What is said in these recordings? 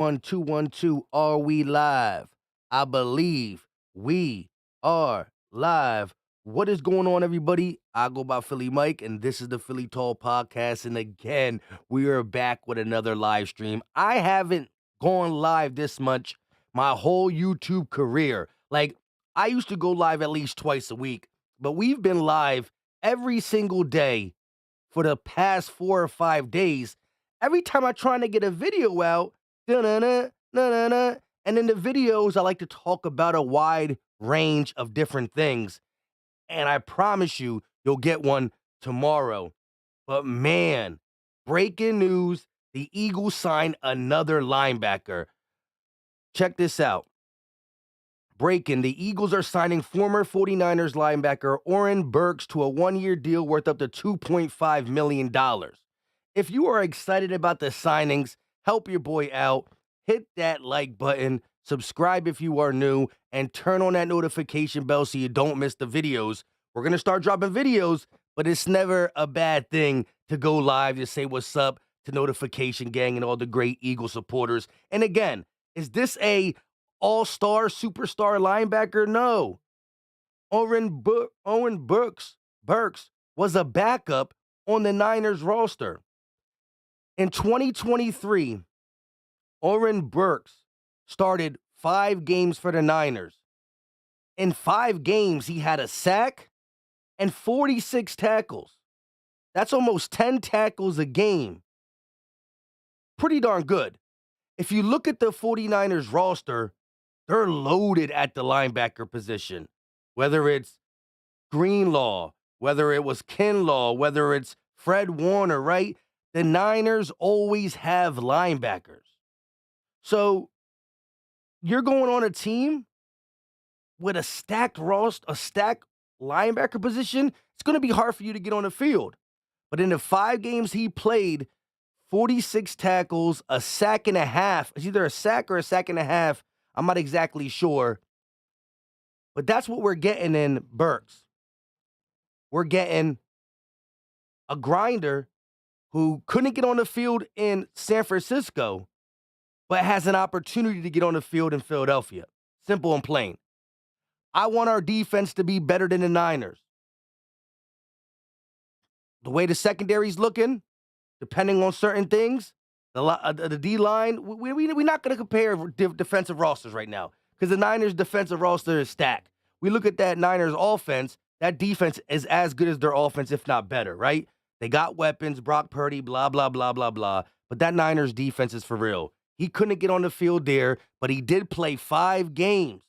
1212, are we live? I believe we are live. What is going on, everybody? I go by Philly Mike, and this is the Philly Tall Podcast. And again, we are back with another live stream. I haven't gone live this much my whole YouTube career. Like, I used to go live at least twice a week, but we've been live every single day for the past 4 or 5 days. Every time I'm trying to get a video out, da-na-na, na-na-na, and in the videos, I like to talk about a wide range of different things. And I promise you, you'll get one tomorrow. But man, breaking news, the Eagles signed another linebacker. Check this out. Breaking, the Eagles are signing former 49ers linebacker Oren Burks to a one-year deal worth up to $2.5 million. If you are excited about the signings, help your boy out. Hit that like button, subscribe if you are new, and turn on that notification bell so you don't miss the videos. We're going to start dropping videos, but it's never a bad thing to go live to say what's up to Notification Gang and all the great Eagle supporters. And again, is this a all-star, superstar linebacker? No. Oren Burks was a backup on the Niners roster. In 2023, Oren Burks started 5 games for the Niners. In 5 games, he had a sack and 46 tackles. That's almost 10 tackles a game. Pretty darn good. If you look at the 49ers roster, they're loaded at the linebacker position, whether it's Greenlaw, whether it was Kinlaw, whether it's Fred Warner, right? The Niners always have linebackers. So you're going on a team with a stacked roster, a stacked linebacker position, it's going to be hard for you to get on the field. But in the 5 games he played, 46 tackles, a sack and a half. It's either a sack or a sack and a half. I'm not exactly sure. But that's what we're getting in Burks. We're getting a grinder who couldn't get on the field in San Francisco, but has an opportunity to get on the field in Philadelphia. Simple and plain. I want our defense to be better than the Niners. The way the secondary's looking, depending on certain things, the D-line, we're not going to compare defensive rosters right now because the Niners' defensive roster is stacked. We look at that Niners offense, that defense is as good as their offense, if not better, right? They got weapons, Brock Purdy, blah, blah, blah, blah, blah. But that Niners defense is for real. He couldn't get on the field there, but he did play 5 games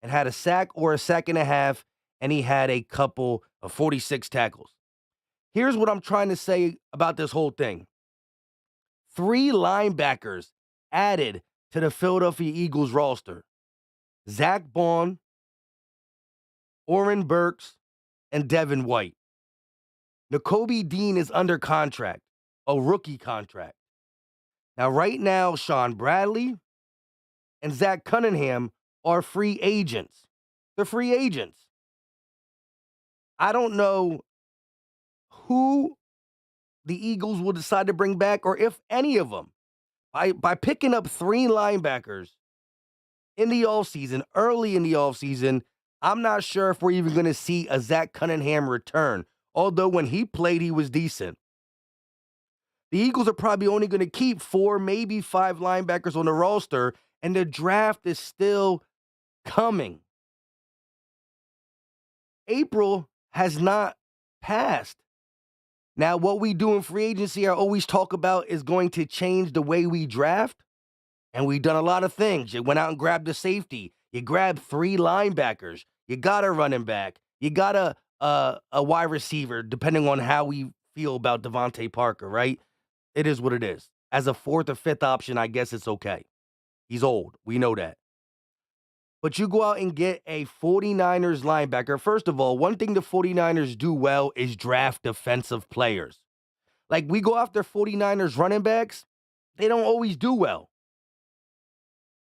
and had a sack or a sack and a half, and he had a couple of 46 tackles. Here's what I'm trying to say about this whole thing. 3 linebackers added to the Philadelphia Eagles roster. Zach Bond, Oren Burks, and Devin White. Nakobe Dean is under contract, a rookie contract. Now, right now, Sean Bradley and Zach Cunningham are free agents. They're free agents. I don't know who the Eagles will decide to bring back or if any of them. By picking up 3 linebackers in the offseason, early in the offseason, I'm not sure if we're even going to see a Zach Cunningham return, although when he played, he was decent. The Eagles are probably only going to keep 4, maybe 5 linebackers on the roster, and the draft is still coming. April has not passed. Now, what we do in free agency, I always talk about, is going to change the way we draft. And we've done a lot of things. You went out and grabbed a safety. You grabbed 3 linebackers. You got a running back. You got a wide receiver, depending on how we feel about Devontae Parker, right? It is what it is. As a 4th or 5th option, I guess it's okay. He's old. We know that. But you go out and get a 49ers linebacker. First of all, one thing the 49ers do well is draft defensive players. Like, we go after 49ers running backs, they don't always do well.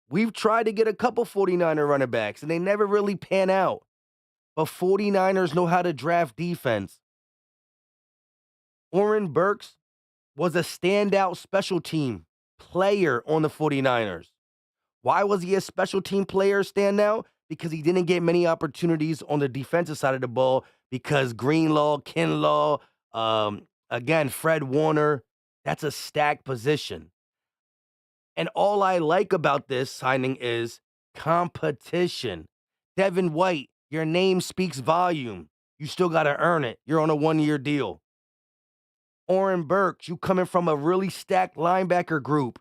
We've tried to get a couple 49er running backs, and they never really pan out. But 49ers know how to draft defense. Oren Burks was a standout special team player on the 49ers. Why was he a special team player standout? Because he didn't get many opportunities on the defensive side of the ball because Greenlaw, Kinlaw, again, Fred Warner, that's a stacked position. And all I like about this signing is competition. Devin White, your name speaks volume. You still got to earn it. You're on a 1-year deal. Oren Burks, you coming from a really stacked linebacker group.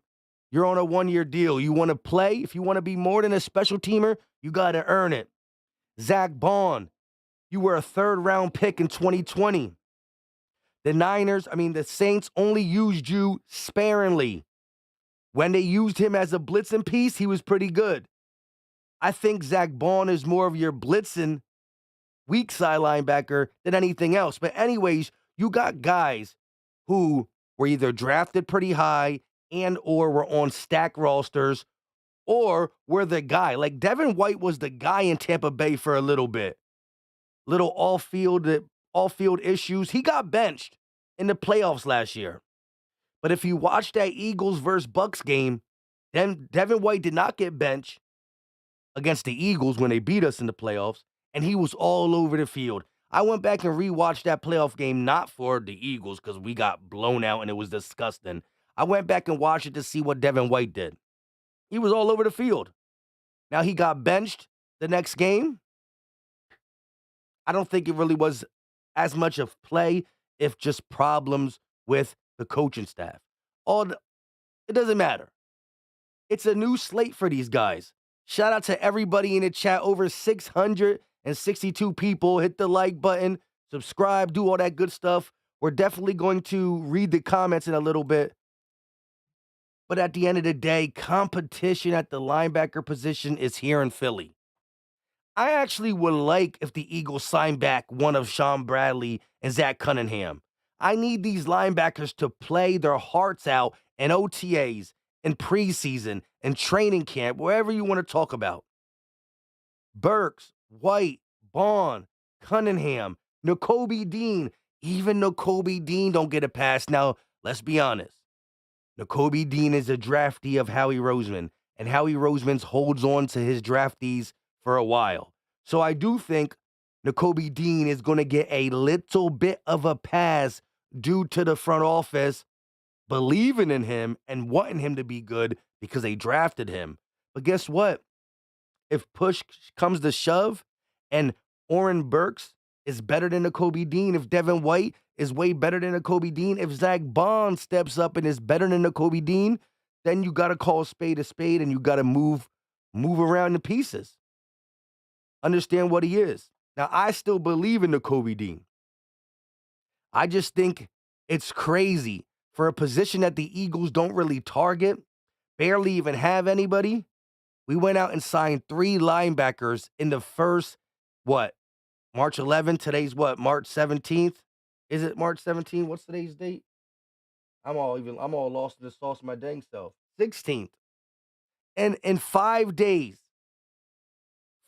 You're on a 1-year deal. You want to play? If you want to be more than a special teamer, you got to earn it. Zach Bond, you were a 3rd-round pick in 2020. The Saints only used you sparingly. When they used him as a blitzing piece, he was pretty good. I think Zach Bond is more of your blitzing weak side linebacker than anything else. But anyways, you got guys who were either drafted pretty high and or were on stack rosters or were the guy. Like Devin White was the guy in Tampa Bay for a little bit. Little off-field issues. He got benched in the playoffs last year. But if you watch that Eagles versus Bucks game, then Devin White did not get benched against the Eagles when they beat us in the playoffs, and he was all over the field. I went back and rewatched that playoff game, not for the Eagles because we got blown out and it was disgusting. I went back and watched it to see what Devin White did. He was all over the field. Now he got benched the next game. I don't think it really was as much of play, if just problems with the coaching staff. It doesn't matter. It's a new slate for these guys. Shout out to everybody in the chat. Over 662 people. Hit the like button, subscribe, do all that good stuff. We're definitely going to read the comments in a little bit. But at the end of the day, competition at the linebacker position is here in Philly. I actually would like if the Eagles sign back one of Sean Bradley and Zach Cunningham. I need these linebackers to play their hearts out in OTAs, in preseason, in training camp, wherever you want to talk about. Burks, White, Bond, Cunningham, Nakobe Dean. Even Nakobe Dean don't get a pass. Now, let's be honest. Nakobe Dean is a draftee of Howie Roseman, and Howie Roseman holds on to his draftees for a while. So I do think Nakobe Dean is going to get a little bit of a pass due to the front office believing in him and wanting him to be good because they drafted him. But guess what? If push comes to shove and Oren Burks is better than Nakobe Dean, if Devin White is way better than Nakobe Dean, if Zach Bond steps up and is better than Nakobe Dean, then you got to call a spade and you got to move around the pieces. Understand what he is. Now, I still believe in Nakobe Dean. I just think it's crazy for a position that the Eagles don't really target, barely even have anybody. We went out and signed 3 linebackers in the first, March 11th? Today's March 17th? Is it March 17th? What's today's date? I'm all lost in the sauce of my dang self. 16th. And in 5 days,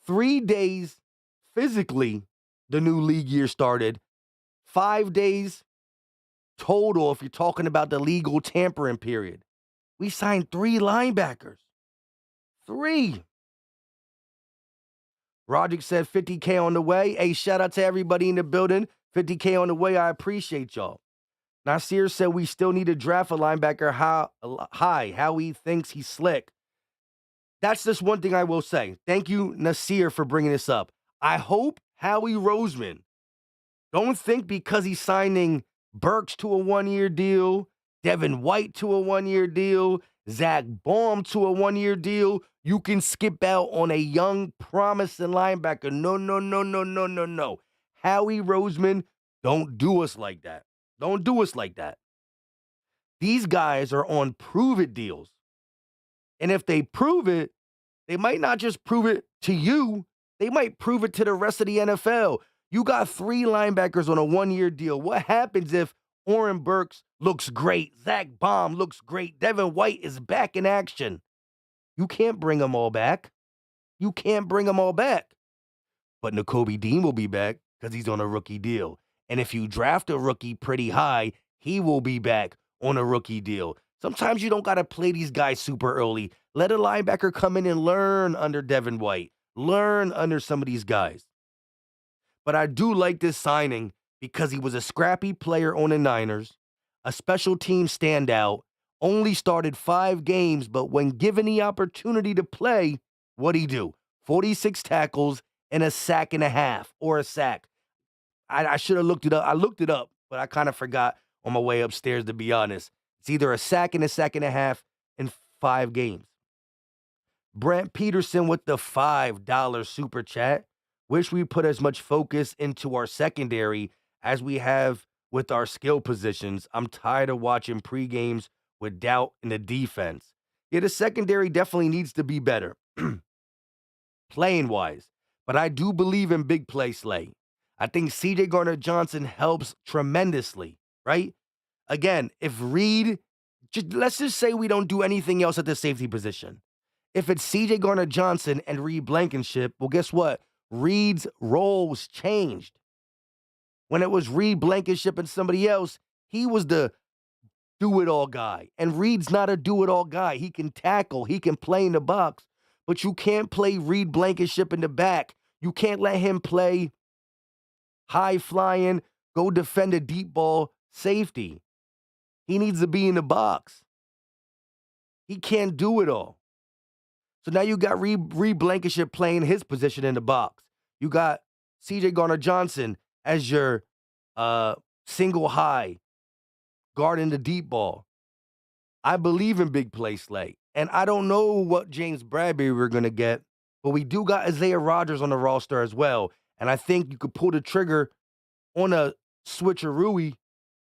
3 days physically, the new league year started. 5 days total, if you're talking about the legal tampering period. We signed 3 linebackers. 3. Roderick said $50K on the way. Hey, shout out to everybody in the building. $50K on the way. I appreciate y'all. Nasir said we still need to draft a linebacker high. Howie thinks he's slick. That's just one thing I will say. Thank you, Nasir, for bringing this up. I hope Howie Roseman don't think because he's signing Burks to a 1-year deal, Devin White to a 1-year deal, Zach Baum to a 1-year deal, you can skip out on a young, promising linebacker. No. Howie Roseman, don't do us like that. Don't do us like that. These guys are on prove-it deals. And if they prove it, they might not just prove it to you, they might prove it to the rest of the NFL. You got 3 linebackers on a 1-year deal. What happens if Oren Burks looks great, Zach Baum looks great, Devin White is back in action? You can't bring them all back. You can't bring them all back. But Nakobe Dean will be back because he's on a rookie deal. And if you draft a rookie pretty high, he will be back on a rookie deal. Sometimes you don't got to play these guys super early. Let a linebacker come in and learn under Devin White, learn under some of these guys. But I do like this signing because he was a scrappy player on the Niners, a special team standout, only started 5 games, but when given the opportunity to play, what'd he do? 46 tackles and a sack and a half, or a sack. I should have looked it up. I looked it up, but I kind of forgot on my way upstairs, to be honest. It's either a sack and a half in 5 games. Brent Peterson with the $5 super chat. Wish we put as much focus into our secondary as we have with our skill positions. I'm tired of watching pre-games with doubt in the defense. Yeah, the secondary definitely needs to be better, playing wise. But I do believe in big play Slay. I think CJ Gardner-Johnson helps tremendously, right? Again, if Reed, let's just say we don't do anything else at the safety position. If it's CJ Gardner-Johnson and Reed Blankenship, well, guess what? Reed's roles changed. When it was Reed Blankenship and somebody else, he was the do-it-all guy. And Reed's not a do-it-all guy. He can tackle. He can play in the box. But you can't play Reed Blankenship in the back. You can't let him play high-flying, go defend a deep ball safety. He needs to be in the box. He can't do it all. So now you got Reed Blankenship playing his position in the box. You got CJ Gardner-Johnson as your single high, guarding the deep ball. I believe in big play Slay. And I don't know what James Bradberry we're going to get, but we do got Isaiah Rodgers on the roster as well. And I think you could pull the trigger on a switcheroo,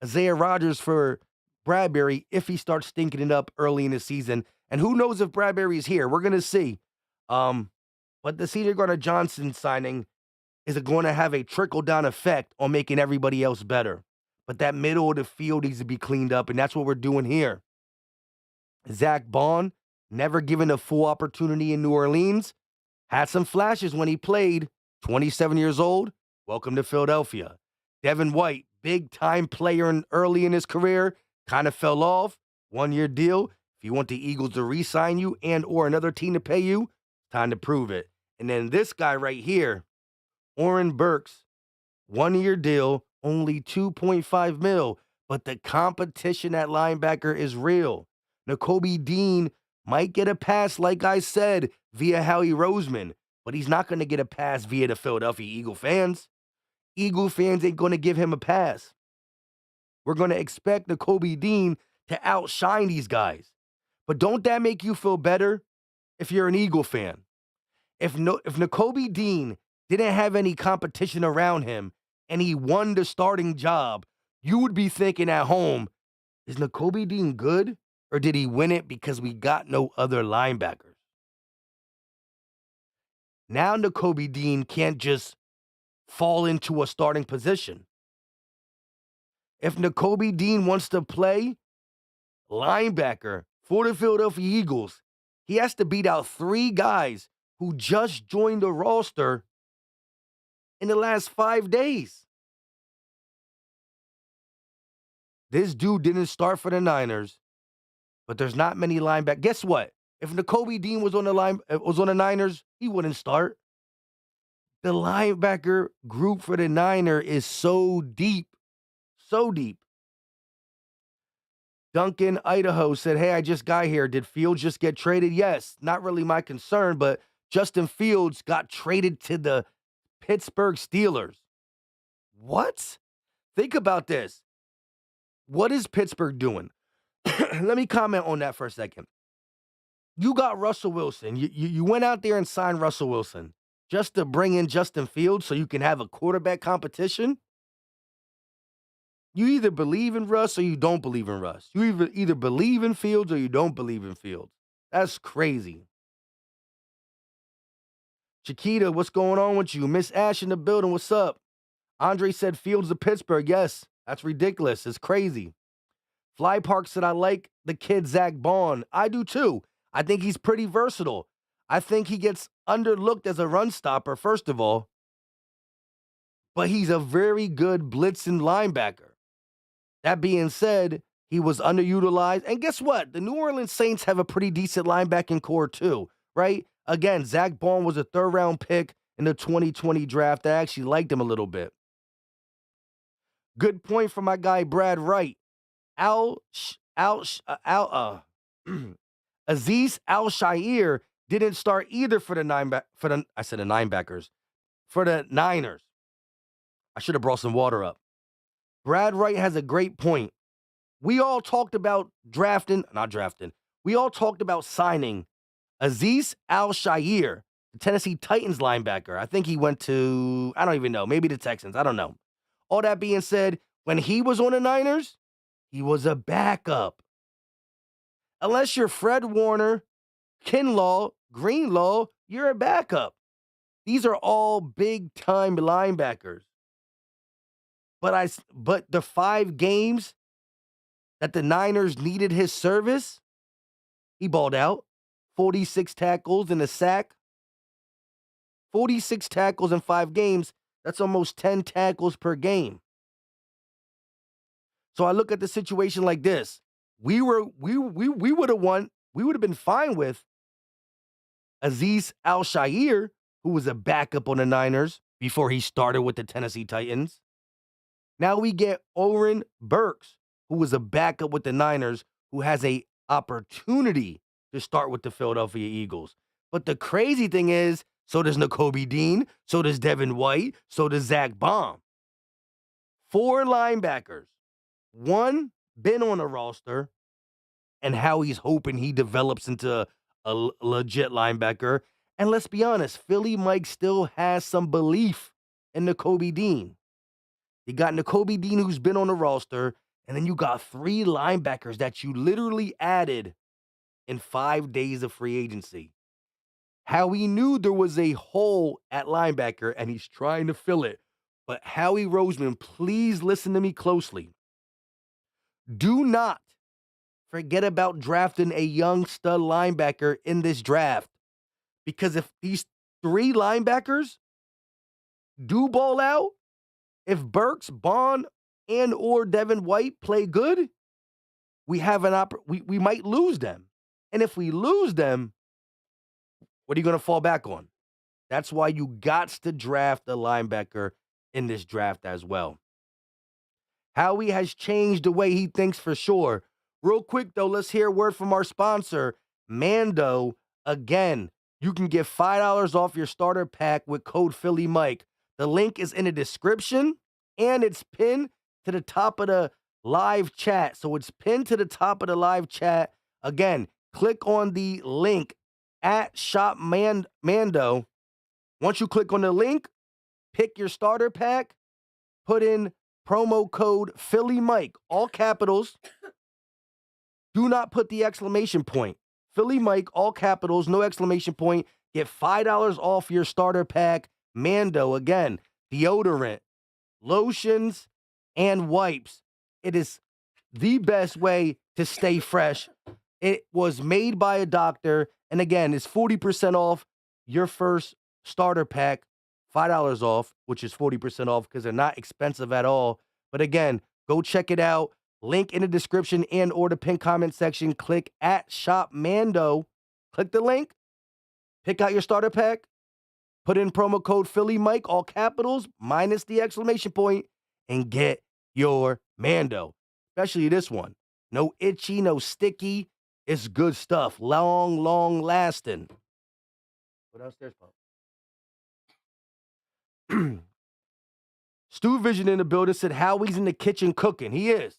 Isaiah Rodgers for Bradberry, if he starts stinking it up early in the season. And who knows if Bradberry's here? We're going to see. But the CJ Gardner-Johnson signing is going to have a trickle-down effect on making everybody else better. But that middle of the field needs to be cleaned up, and that's what we're doing here. Zach Bond, never given a full opportunity in New Orleans, had some flashes when he played, 27 years old, welcome to Philadelphia. Devin White, big-time player early in his career, kind of fell off, 1-year deal. If you want the Eagles to re-sign you and or another team to pay you, time to prove it. And then this guy right here, Oren Burks, 1-year deal, only $2.5 million, but the competition at linebacker is real. Nakobe Dean might get a pass, like I said, via Howie Roseman, but he's not going to get a pass via the Philadelphia Eagle fans. Eagle fans ain't going to give him a pass. We're going to expect Nakobe Dean to outshine these guys. But don't that make you feel better if you're an Eagle fan? If Nakobe Dean didn't have any competition around him and he won the starting job, you would be thinking at home, is Nakobe Dean good? Or did he win it because we got no other linebackers? Now Nakobe Dean can't just fall into a starting position. If Nakobe Dean wants to play linebacker for the Philadelphia Eagles, he has to beat out 3 guys who just joined the roster in the last 5 days. This dude didn't start for the Niners, but there's not many linebackers. Guess what? If Nakobe Dean was on the Niners, he wouldn't start. The linebacker group for the Niner is so deep. So deep. Duncan, Idaho said, hey, I just got here. Did Fields just get traded? Yes. Not really my concern, but Justin Fields got traded to the Pittsburgh Steelers. What? Think about this. What is Pittsburgh doing? Let me comment on that for a second. You got Russell Wilson. You went out there and signed Russell Wilson just to bring in Justin Fields so you can have a quarterback competition? You either believe in Russ or you don't believe in Russ. You either believe in Fields or you don't believe in Fields. That's crazy. Chiquita, what's going on with you? Miss Ash in the building, what's up? Andre said Fields to Pittsburgh. Yes, that's ridiculous. It's crazy. Fly Park said, I like the kid Zach Bond. I do too. I think he's pretty versatile. I think he gets underlooked as a run stopper, first of all. But he's a very good blitzing linebacker. That being said, He was underutilized. And guess what? The New Orleans Saints have a pretty decent linebacking core too, right? Again, Zach Baun was a third-round pick in the 2020 draft. I actually liked him a little bit. Good point from my guy Brad Wright. Azeez Al-Shaair didn't start either for the Ninebackers. For the Niners. I should have brought some water up. Brad Wright has a great point. We all talked about we all talked about signing Azeez Al-Shaair, the Tennessee Titans linebacker. I think he went to, I don't even know, maybe the Texans. I don't know. All that being said, when he was on the Niners, he was a backup. Unless you're Fred Warner, Kinlaw, Greenlaw, you're a backup. These are all big-time linebackers. But the 5 games that the Niners needed his service, he balled out. 46 tackles and a sack. 46 tackles in 5 games. That's almost 10 tackles per game. So I look at the situation like this. We would have won. We would have been fine with Azeez Al-Shaair, who was a backup on the Niners before he started with the Tennessee Titans. Now we get Oren Burks, who was a backup with the Niners, who has a opportunity to start with the Philadelphia Eagles. But the crazy thing is, so does Nakobe Dean, so does Devin White, so does Zach Baun. 4 linebackers. 1 been on the roster, and how he's hoping he develops into a legit linebacker. And let's be honest, Philly Mike still has some belief in Nakobe Dean. You got Nakobe Dean, who's been on the roster, and then you got 3 linebackers that you literally added in 5 days of free agency. Howie knew there was a hole at linebacker, and he's trying to fill it. But Howie Roseman, please listen to me closely. Do not forget about drafting a young stud linebacker in this draft. Because if these 3 linebackers do ball out, if Burks, Baun, and or Devin White play good, we have we might lose them. And if we lose them, what are you going to fall back on? That's why you got to draft a linebacker in this draft as well. Howie has changed the way he thinks for sure. Real quick, though, let's hear a word from our sponsor, Mando. Again, you can get $5 off your starter pack with code PhillyMike. The link is in the description, and it's pinned to the top of the live chat. So it's pinned to the top of the live chat. Again, click on the link at Shop Mando. Once you click on the link, pick your starter pack, put in promo code PhillyMike, all capitals. Do not put the exclamation point. Philly Mike, all capitals, no exclamation point. Get $5 off your starter pack. Mando, again, deodorant, lotions, and wipes. It is the best way to stay fresh. It was made by a doctor. And again, it's 40% off your first starter pack. $5 off, which is 40% off because they're not expensive at all. But again, go check it out. Link in the description and or the pinned comment section. Click at Shop Mando. Click the link. Pick out your starter pack. Put in promo code PhillyMike, all capitals, minus the exclamation point, and get your Mando. Especially this one. No itchy, no sticky. It's good stuff. Long lasting. What else there's, Pop? Stu Vision in the building said Howie's in the kitchen cooking. He is.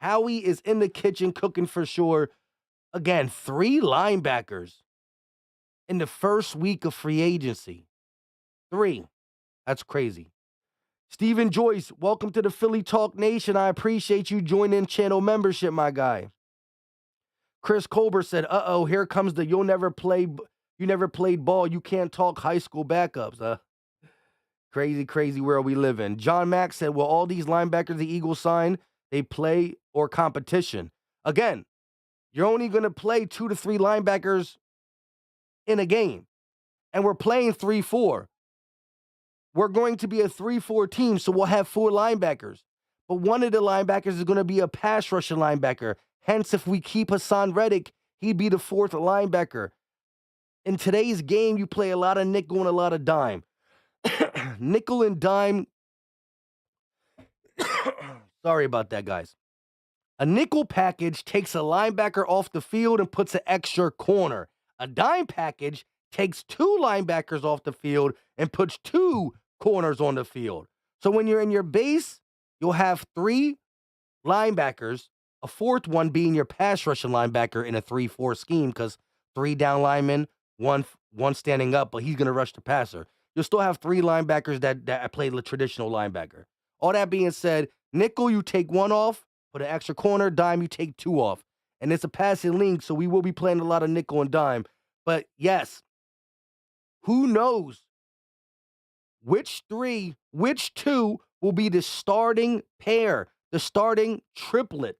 Howie is in the kitchen cooking for sure. Again, 3 linebackers in the first week of free agency. 3. That's crazy. Stephen Joyce, welcome to the Philly Talk Nation. I appreciate you joining channel membership, my guy. Chris Colbert said, uh-oh, here comes the you never played ball, you can't talk high school backups. Crazy world we live in. John Mack said, well, all these linebackers the Eagles sign, they play or competition. Again, you're only going to play 2 to 3 linebackers in a game. And we're playing 3-4. We're going to be a 3-4 team, so we'll have 4 linebackers. but one of the linebackers is going to be a pass rushing linebacker. Hence, if we keep Hassan Reddick, he'd be the fourth linebacker. In today's game, you play a lot of nickel and a lot of dime. Nickel and dime. Sorry about that, guys. A nickel package takes a linebacker off the field and puts an extra corner. A dime package takes two linebackers off the field and puts two corners on the field. So when you're in your base, you'll have three linebackers, a fourth one being your pass rushing linebacker in a 3-4 scheme because three down linemen, one standing up, but he's going to rush the passer. You'll still have three linebackers that play the traditional linebacker. All that being said, nickel, you take one off, put an extra corner. Dime, you take two off. And it's a passing link, so we will be playing a lot of nickel and dime. But yes, who knows which two will be the starting pair, the starting triplet?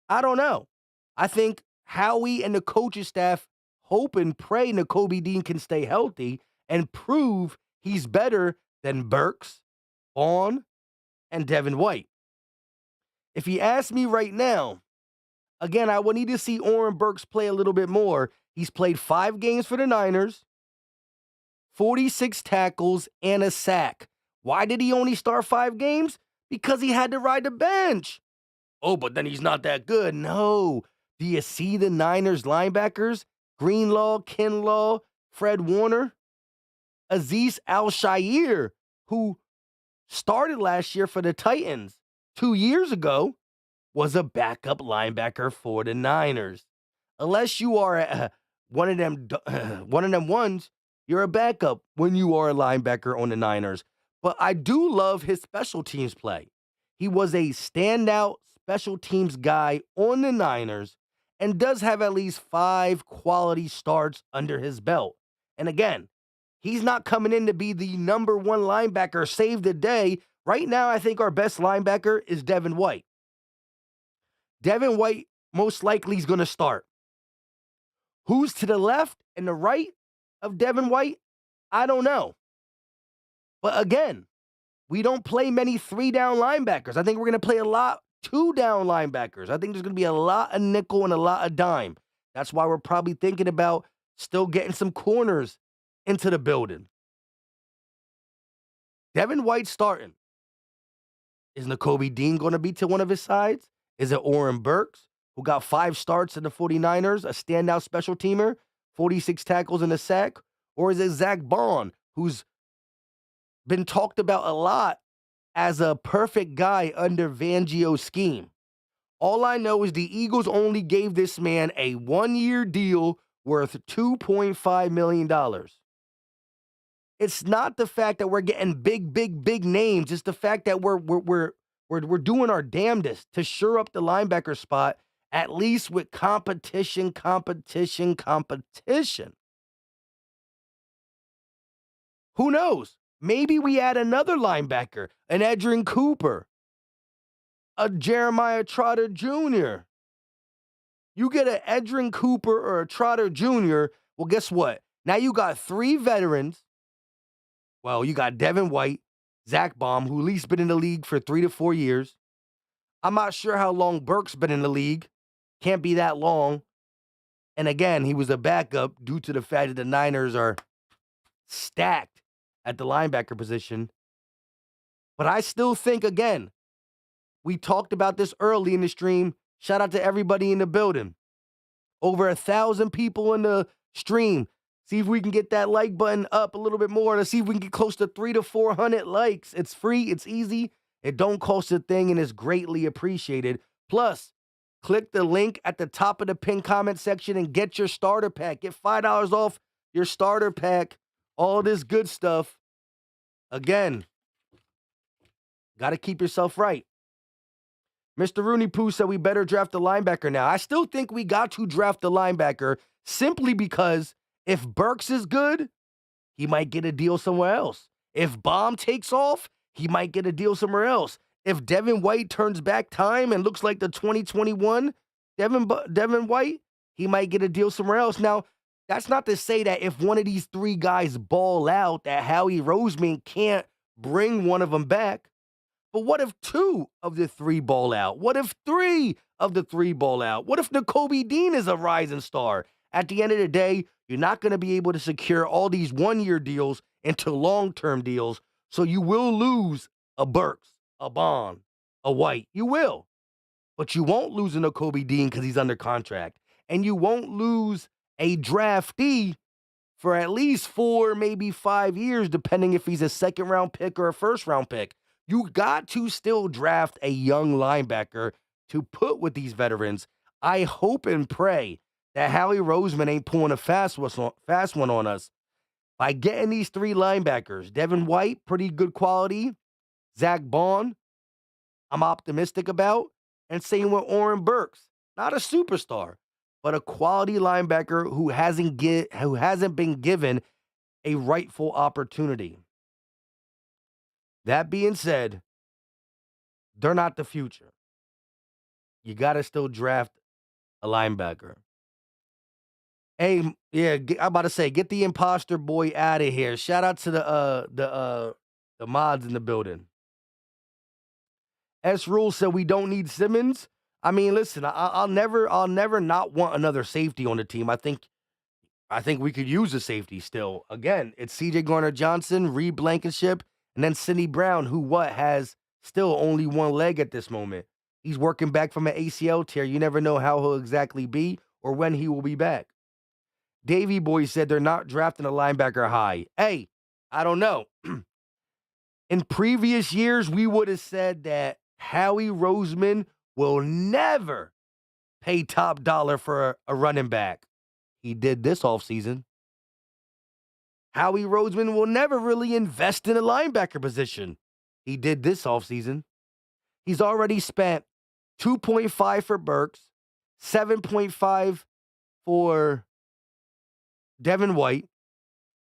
I don't know. I think Howie and the coaching staff hope and pray Nakobe Dean can stay healthy and prove he's better than Burks, Vaughn, and Devin White. If you ask me right now, again, I would need to see Oren Burks play a little bit more. He's played 5 games for the Niners, 46 tackles, and a sack. Why did he only start 5 games? Because he had to ride the bench. Oh, but then he's not that good. No. Do you see the Niners linebackers? Greenlaw, Kinlaw, Fred Warner, Azeez Al-Shaair, who started last year for the Titans 2 years ago, was a backup linebacker for the Niners. Unless you are one of them ones, you're a backup when you are a linebacker on the Niners. But I do love his special teams play. He was a standout special teams guy on the Niners and does have at least 5 quality starts under his belt. And again, he's not coming in to be the number one linebacker, save the day. Right now, I think our best linebacker is Devin White. Devin White most likely is going to start. Who's to the left and the right of Devin White? I don't know. But again, we don't play many 3-down linebackers. I think we're going to play a lot 2-down linebackers. I think there's going to be a lot of nickel and a lot of dime. That's why we're probably thinking about still getting some corners into the building. Devin White starting. Is Nakobe Dean going to be to one of his sides? Is it Oren Burks, who got 5 starts in the 49ers, a standout special teamer, 46 tackles and a sack? Or is it Zach Bond, who's been talked about a lot as a perfect guy under Fangio's scheme? All I know is the Eagles only gave this man a 1-year deal worth $2.5 million. It's not the fact that we're getting big names. It's the fact that we're doing our damnedest to shore up the linebacker spot, at least with competition. Who knows? Maybe we add another linebacker, an Edgerrin Cooper, a Jeremiah Trotter Jr. You get an Edgerrin Cooper or a Trotter Jr., well, guess what? Now you got 3 veterans. Well, you got Devin White, Zach Baum, who at least been in the league for 3 to 4 years. I'm not sure how long Burks been in the league. Can't be that long. And again, he was a backup due to the fact that the Niners are stacked at the linebacker position. But I still think, again, we talked about this early in the stream. Shout out to everybody in the building. Over 1,000 people in the stream. See if we can get that like button up a little bit more. Let's see if we can get close to 300 to 400 likes. It's free. It's easy. It don't cost a thing and is greatly appreciated. Plus, click the link at the top of the pinned comment section and get your starter pack. Get $5 off your starter pack. All this good stuff. Again, got to keep yourself right. Mr. Rooney Poo said we better draft a linebacker now. I still think we got to draft a linebacker simply because if Burks is good, he might get a deal somewhere else. If Baum takes off, he might get a deal somewhere else. If Devin White turns back time and looks like the 2021 Devin White, he might get a deal somewhere else. Now, that's not to say that if one of these 3 guys ball out, that Howie Roseman can't bring one of them back. But what if 2 of the 3 ball out? What if 3 of the 3 ball out? What if Nakobe Dean is a rising star? At the end of the day, you're not going to be able to secure all these one-year deals into long-term deals, so you will lose a Burks, a Bond, a White. You will. But you won't lose a Nakobe Dean because he's under contract. And you won't lose a draftee for at least 4, maybe 5 years, depending if he's a second-round pick or a first-round pick. You got to still draft a young linebacker to put with these veterans. I hope and pray that Howie Roseman ain't pulling a fast one on us by getting these 3 linebackers. Devin White, pretty good quality. Zach Bond, I'm optimistic about. And same with Oren Burks. Not a superstar, but a quality linebacker who hasn't been given a rightful opportunity. That being said, they're not the future. You got to still draft a linebacker. Hey, yeah, I'm about to say, get the imposter boy out of here. Shout out to the mods in the building. S Rule said we don't need Simmons. I mean, listen, I'll never not want another safety on the team. I think we could use a safety still. Again, it's C.J. Garner-Johnson, Reed Blankenship, and then Sidney Brown, who has still only one leg at this moment. He's working back from an ACL tear. You never know how he'll exactly be or when he will be back. Davey Boy said they're not drafting a linebacker high. Hey, I don't know. In previous years, we would have said that Howie Roseman will never pay top dollar for a running back. He did this offseason. Howie Roseman will never really invest in a linebacker position. He did this offseason. He's already spent 2.5 for Burks, 7.5 for Devin White.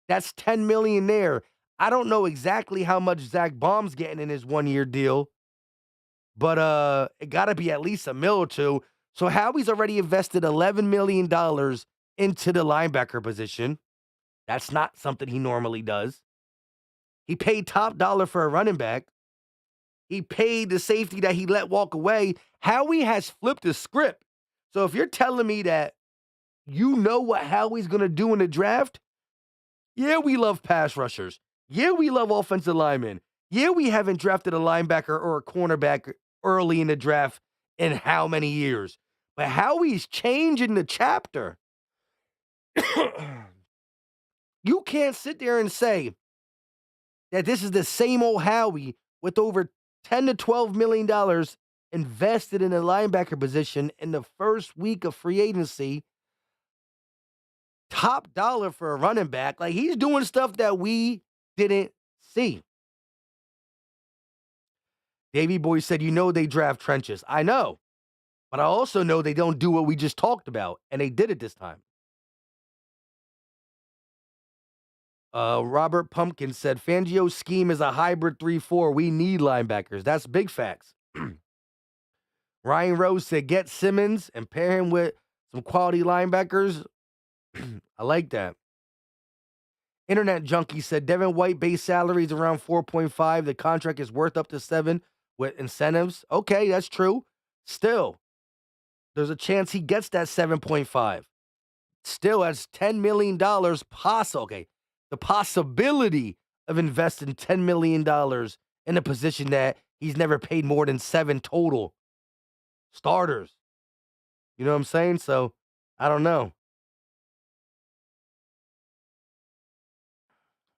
That's $10 million there. I don't know exactly how much Zach Baum's getting in his one-year deal, but it got to be at least $1 million or $2 million. So Howie's already invested $11 million into the linebacker position. That's not something he normally does. He paid top dollar for a running back. He paid the safety that he let walk away. Howie has flipped the script. So if you're telling me that you know what Howie's going to do in the draft, yeah, we love pass rushers. Yeah, we love offensive linemen. Yeah, we haven't drafted a linebacker or a cornerback early in the draft in how many years. But Howie's changing the chapter. You can't sit there and say that this is the same old Howie with over $10 to $12 million invested in a linebacker position in the first week of free agency. Top dollar for a running back. Like, he's doing stuff that we didn't see. Davey Boy said, you know they draft trenches. I know. But I also know they don't do what we just talked about. And they did it this time. Robert Pumpkin said, Fangio's scheme is a hybrid 3-4. We need linebackers. That's big facts. Ryan Rose said, get Simmons and pair him with some quality linebackers. I like that. Internet Junkie said, Devin White base salary is around 4.5. The contract is worth up to 7 with incentives. Okay, that's true. Still, there's a chance he gets that 7.5. Still, that's $10 million possible. Okay, the possibility of investing $10 million in a position that he's never paid more than 7 total starters. You know what I'm saying? So, I don't know.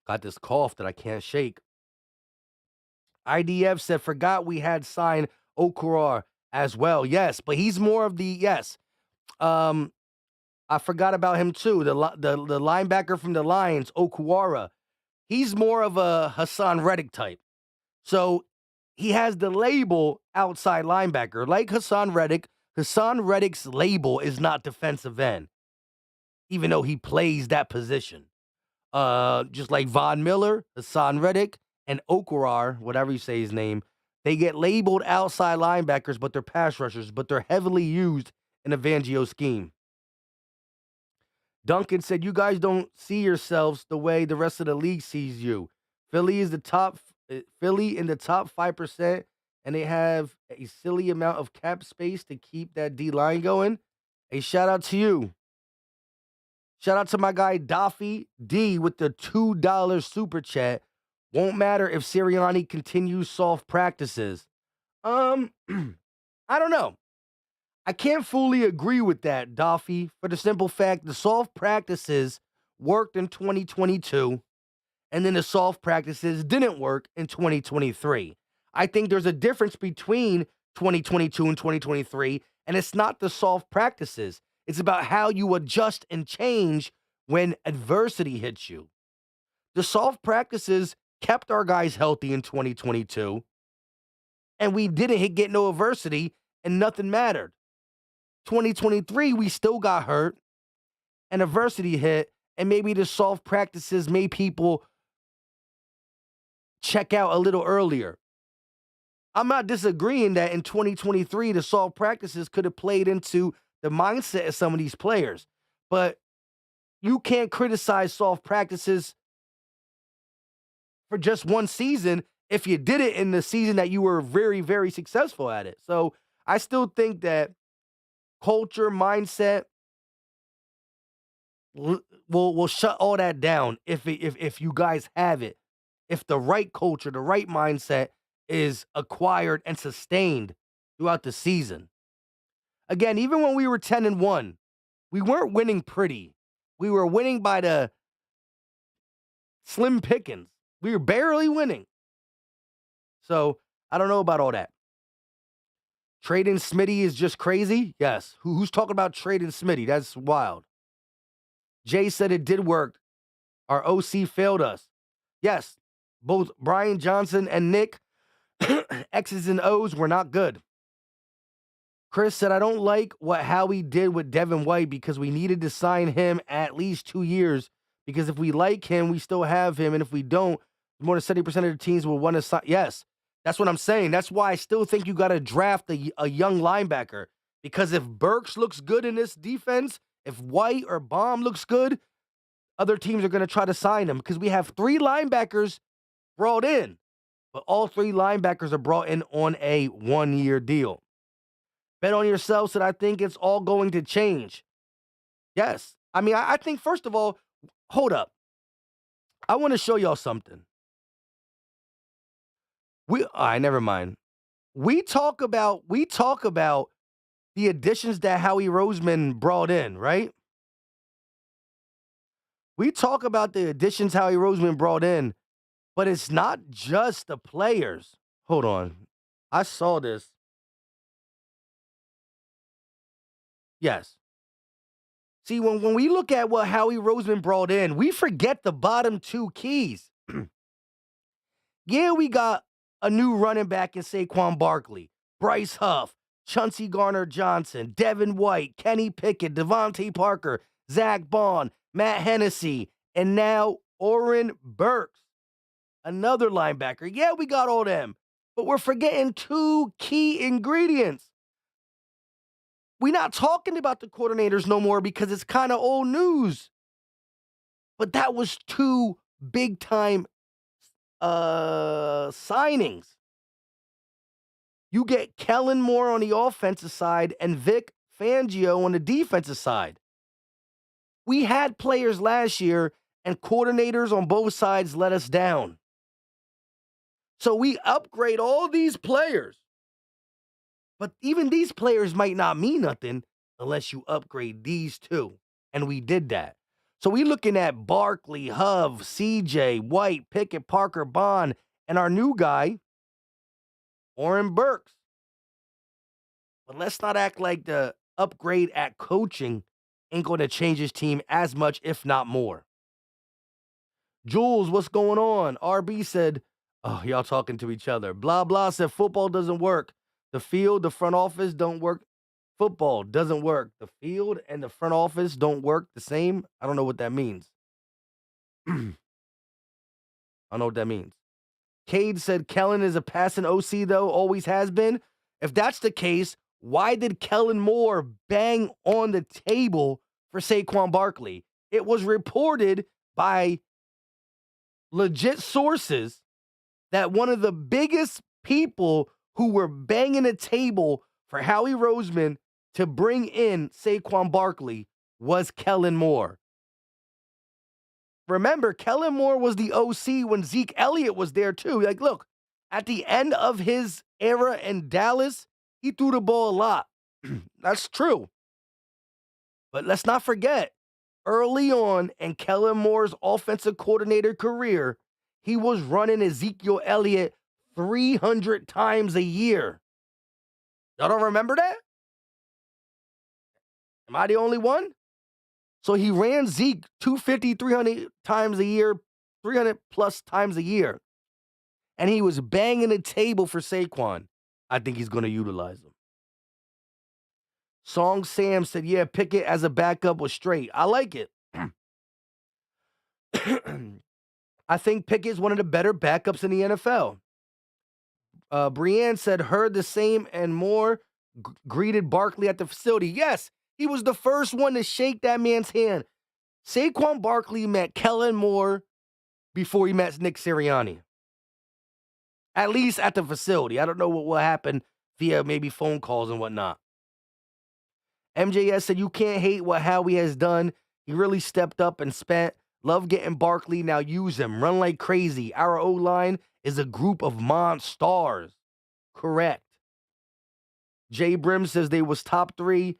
Got this cough that I can't shake. IDF said, forgot we had signed Okura as well. Yes, but he's more of the, yes. I forgot about him too. The linebacker from the Lions, Okuara. He's more of a Hassan Reddick type. So he has the label outside linebacker. Like Hassan Reddick, Hassan Reddick's label is not defensive end, even though he plays that position. Just like Von Miller, Hassan Reddick, and Okurar, whatever you say his name, they get labeled outside linebackers, but they're pass rushers, but they're heavily used in a Fangio scheme. Duncan said, you guys don't see yourselves the way the rest of the league sees you. Philly in the top 5% and they have a silly amount of cap space to keep that D line going, a shout out to you. Shout out to my guy Daffy D with the $2 super chat. Won't matter if Sirianni continues soft practices. I don't know. I can't fully agree with that, Daffy, for the simple fact the soft practices worked in 2022, and then the soft practices didn't work in 2023. I think there's a difference between 2022 and 2023, and it's not the soft practices. It's about how you adjust and change when adversity hits you. The soft practices kept our guys healthy in 2022, and we didn't get no adversity, and nothing mattered. 2023, we still got hurt, and adversity hit, and maybe the soft practices made people check out a little earlier. I'm not disagreeing that in 2023, the soft practices could have played into the mindset of some of these players, but you can't criticize soft practices for just one season if you did it in the season that you were very, very successful at it. So I still think that culture, mindset will shut all that down if you guys have it. If the right culture, the right mindset is acquired and sustained throughout the season. Again, even when we were 10-1, we weren't winning pretty. We were winning by the slim pickings. We were barely winning. So I don't know about all that. Trading Smitty is just crazy? Yes. Who's talking about trading Smitty? That's wild. Jay said it did work. Our OC failed us. Yes, both Brian Johnson and Nick, X's and O's, were not good. Chris said, I don't like what Howie did with Devin White because we needed to sign him at least 2 years, because if we like him, we still have him, and if we don't, more than 70% of the teams will want to sign. Yes, that's what I'm saying. That's why I still think you got to draft a young linebacker, because if Burks looks good in this defense, if White or Baum looks good, other teams are going to try to sign him, because we have 3 linebackers brought in, but all 3 linebackers are brought in on a 1-year deal. Bet on yourself said, I think it's all going to change. Yes. I mean, I think, first of all, hold up. I want to show y'all something. All right, never mind. We talk about the additions that Howie Roseman brought in, right? We talk about the additions Howie Roseman brought in, but it's not just the players. Hold on. I saw this. Yes. See, when we look at what Howie Roseman brought in, we forget the bottom 2 keys. Yeah, we got a new running back in Saquon Barkley, Bryce Huff, Chauncey Garner-Johnson, Devin White, Kenny Pickett, Devontae Parker, Zach Bond, Matt Hennessy, and now Oren Burks, another linebacker. Yeah, we got all them, but we're forgetting 2 key ingredients. We're not talking about the coordinators no more because it's kind of old news. But that was 2 big-time signings. You get Kellen Moore on the offensive side and Vic Fangio on the defensive side. We had players last year, and coordinators on both sides let us down. So we upgrade all these players. But even these players might not mean nothing unless you upgrade these 2. And we did that. So we looking at Barkley, Hove, CJ, White, Pickett, Parker, Bond, and our new guy, Oren Burks. But let's not act like the upgrade at coaching ain't going to change his team as much, if not more. Jules, what's going on? RB said, oh, y'all talking to each other. Blah, blah said football doesn't work. The field, the front office don't work. Football doesn't work. The field and the front office don't work the same. I don't know what that means. I don't know what that means. Cade said Kellen is a passing OC, though, always has been. If that's the case, why did Kellen Moore bang on the table for Saquon Barkley? It was reported by legit sources that one of the biggest people who were banging the table for Howie Roseman to bring in Saquon Barkley was Kellen Moore. Remember, Kellen Moore was the OC when Zeke Elliott was there too. Like, look, at the end of his era in Dallas, he threw the ball a lot. That's true. But let's not forget, early on in Kellen Moore's offensive coordinator career, he was running Ezekiel Elliott 300 times a year. Y'all don't remember that? Am I the only one? So he ran Zeke 250, 300 times a year, 300 plus times a year. And he was banging the table for Saquon. I think he's going to utilize him. Song Sam said, yeah, Pickett as a backup was straight. I like it. I think Pickett's one of the better backups in the NFL. Brienne said, heard the same and more, greeted Barkley at the facility. Yes, he was the first one to shake that man's hand. Saquon Barkley met Kellen Moore before he met Nick Sirianni. At least at the facility. I don't know what will happen via maybe phone calls and whatnot. MJS said, you can't hate what Howie has done. He really stepped up and spent. Love getting Barkley. Now use him. Run like crazy. Our O-line is a group of monsters. Correct. Jay Brim says they was top 3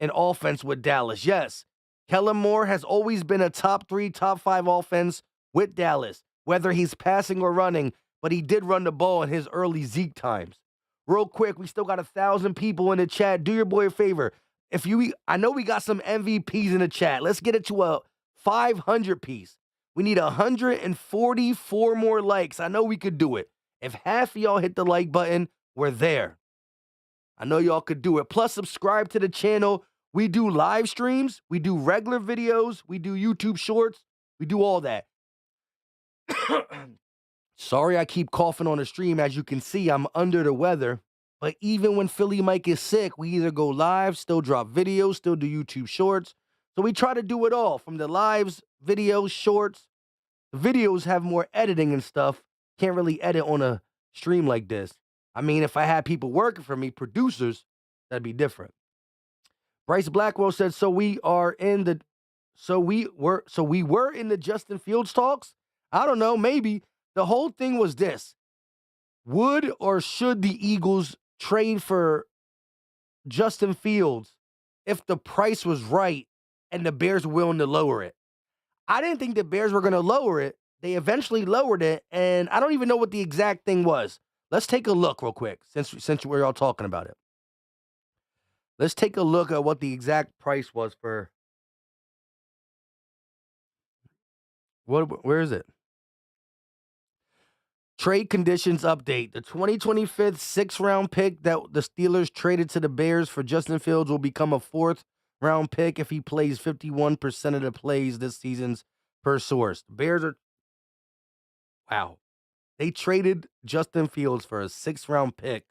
in offense with Dallas. Yes. Kellen Moore has always been a top 3, top 5 offense with Dallas, whether he's passing or running, but he did run the ball in his early Zeke times. Real quick, we still got 1,000 people in the chat. Do your boy a favor. I know we got some MVPs in the chat. Let's get it to a 500 piece. We need 144 more likes. I know we could do it. If half of y'all hit the like button, we're there. I know y'all could do it. Plus, subscribe to the channel. We do live streams. We do regular videos. We do YouTube shorts. We do all that. Sorry I keep coughing on the stream. As you can see, I'm under the weather. But even when Philly Mike is sick, we either go live, still drop videos, still do YouTube shorts. So we try to do it all, from the lives, videos, shorts. The videos have more editing and stuff. Can't really edit on a stream like this. I mean, if I had people working for me, producers, that'd be different. Bryce Blackwell said, so we were in the Justin Fields talks? I don't know, maybe. The whole thing was this. Would or should the Eagles trade for Justin Fields if the price was right and the Bears were willing to lower it? I didn't think the Bears were going to lower it. They eventually lowered it, and I don't even know what the exact thing was. Let's take a look real quick, since we're all talking about it. Let's take a look at what the exact price was for. Where is it? Trade conditions update. The 2025 6th-round pick that the Steelers traded to the Bears for Justin Fields will become a 4th-round pick if he plays 51% of the plays this season, per source. The Bears are... Wow. They traded Justin Fields for a 6th-round pick.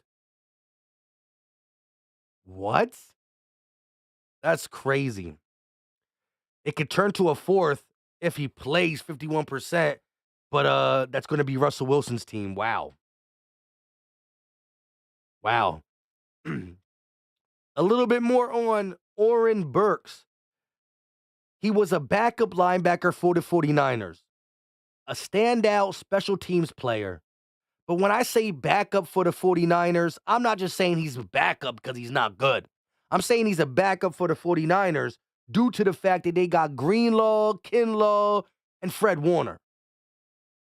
What? That's crazy. It could turn to a 4th if he plays 51%. But that's going to be Russell Wilson's team. Wow. Wow. A little bit more on Oren Burks. He was a backup linebacker for the 49ers. A standout special teams player. But when I say backup for the 49ers, I'm not just saying he's a backup because he's not good. I'm saying he's a backup for the 49ers due to the fact that they got Greenlaw, Kinlaw, and Fred Warner.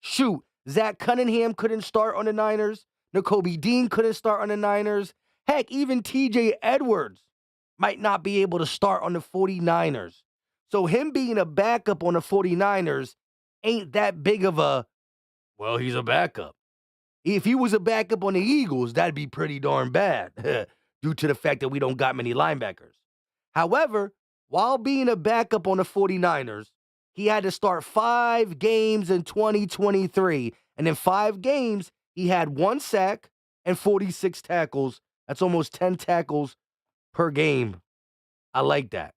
Shoot, Zach Cunningham couldn't start on the Niners. Nakobe Dean couldn't start on the Niners. Heck, even TJ Edwards might not be able to start on the 49ers. So him being a backup on the 49ers ain't that big of a, well, he's a backup. If he was a backup on the Eagles, that'd be pretty darn bad due to the fact that we don't got many linebackers. However, while being a backup on the 49ers, he had to start 5 games in 2023. And in 5 games, he had 1 sack and 46 tackles. That's almost 10 tackles per game. I like that.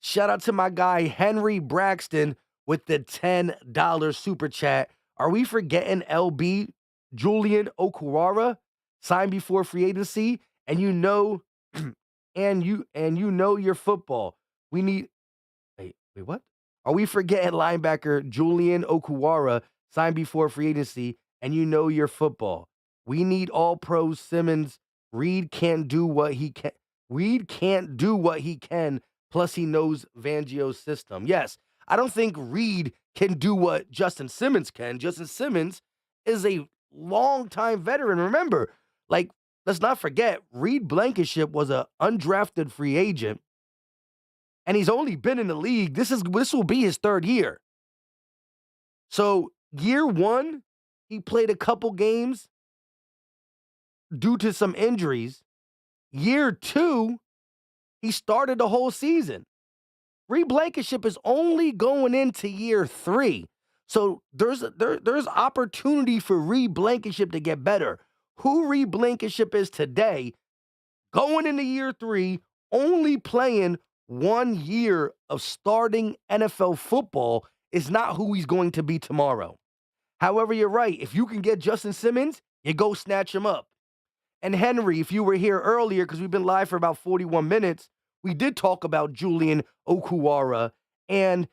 Shout out to my guy, Henry Braxton, with the $10 super chat. Are we forgetting LB, Julian Okwara? sign before free agency, and you know, and you know your football. We need wait, what? Are we forgetting linebacker Julian Okuwara signed before free agency, and you know your football? We need all pros Simmons. Reed can't do what he can. Reed can't do what he can. Plus, he knows Fangio's system. Yes, I don't think Reed can do what Justin Simmons can. Justin Simmons is a longtime veteran. Remember, like, let's not forget, Reed Blankenship was an undrafted free agent, and he's only been in the league. This will be his third year. So year one, he played a couple games due to some injuries. Year two, he started the whole season. Reed Blankenship is only going into year three. So there's opportunity for Reed Blankenship to get better. Who Reed Blankenship is today, going into year three, only playing 1 year of starting NFL football, is not who he's going to be tomorrow. However, you're right. If you can get Justin Simmons, you go snatch him up. And Henry, if you were here earlier, because we've been live for about 41 minutes, we did talk about Julian Okuwara, and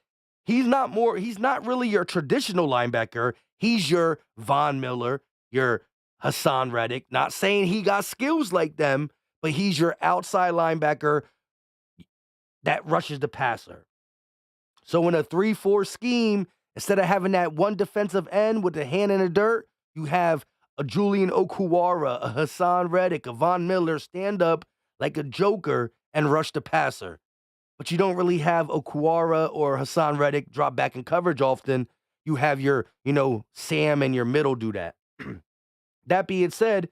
he's not really your traditional linebacker. He's your Von Miller, your Hassan Reddick. Not saying he got skills like them, but he's your outside linebacker that rushes the passer. So in a 3-4 scheme, instead of having that one defensive end with the hand in the dirt, you have a Julian Okuwara, a Hassan Reddick, a Von Miller stand up like a joker and rush the passer. But you don't really have Okuwara or Hassan Reddick drop back in coverage often. You have your, Sam and your middle do that. That being said,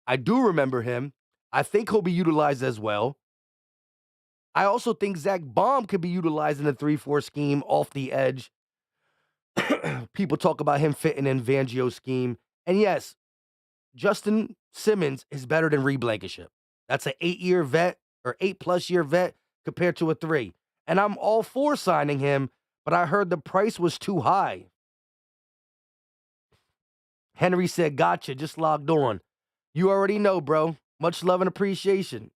I do remember him. I think he'll be utilized as well. I also think Zach Baum could be utilized in a 3-4 scheme off the edge. People talk about him fitting in Fangio's scheme. And yes, Justin Simmons is better than Reed Blankenship. That's an 8-year vet or 8+ year vet compared to a 3. And I'm all for signing him, but I heard the price was too high. Henry said, gotcha, just logged on. You already know, bro. Much love and appreciation.